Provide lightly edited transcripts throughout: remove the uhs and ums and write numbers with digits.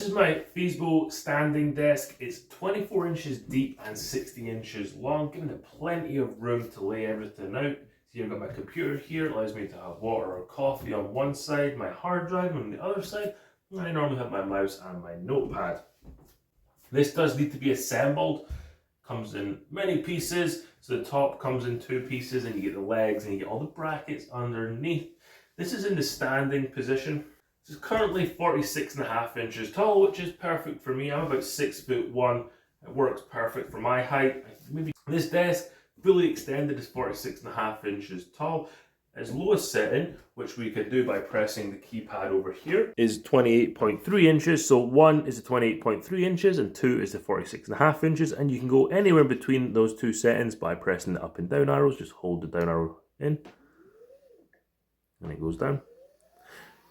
This is my FEZIBO standing desk. It's 24 inches deep and 60 inches long, giving it plenty of room to lay everything out. So I've got my computer here, it allows me to have water or coffee on one side, my hard drive on the other side, and I normally have my mouse and my notepad. This does need to be assembled. Comes in many pieces, so the top comes in two pieces and you get the legs and you get all the brackets underneath. This is in the standing position. This is currently 46.5 inches tall, which is perfect for me. I'm about 6'1". It works perfect for my height. Maybe this desk, fully extended, is 46.5 inches tall. Its lowest setting, which we can do by pressing the keypad over here, is 28.3 inches. So 1 is the 28.3 inches and 2 is the 46.5 inches. And you can go anywhere in between those two settings by pressing the up and down arrows. Just hold the down arrow in and it goes down.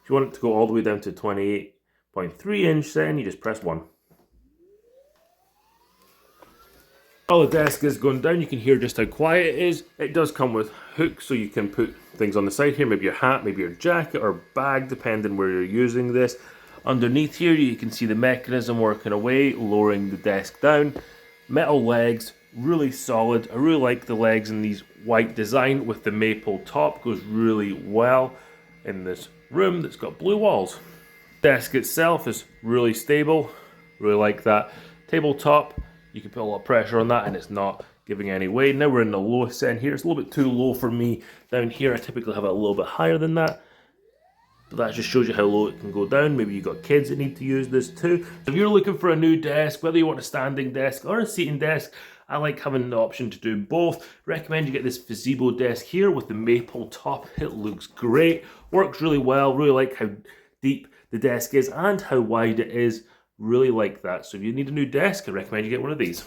If you want it to go all the way down to 28.3 inch setting, you just press 1. While the desk is going down, you can hear just how quiet it is. It does come with hooks, so you can put things on the side here, maybe your hat, maybe your jacket or bag, depending where you're using this. Underneath here, you can see the mechanism working away, lowering the desk down. Metal legs, really solid. I really like the legs in these white design with the maple top. Goes really well in this room that's got blue walls. Desk itself is really stable. Really like that. Tabletop. You can put a lot of pressure on that and it's not giving any way. Now we're in the lowest setting here. It's a little bit too low for me down here. I typically have it a little bit higher than that. But that just shows you how low it can go down. Maybe you've got kids that need to use this too. If you're looking for a new desk, whether you want a standing desk or a seating desk, I like having the option to do both. Recommend you get this FEZIBO desk here with the maple top. It looks great. Works really well. Really like how deep the desk is and how wide it is. Really like that. So if you need a new desk, I recommend you get one of these.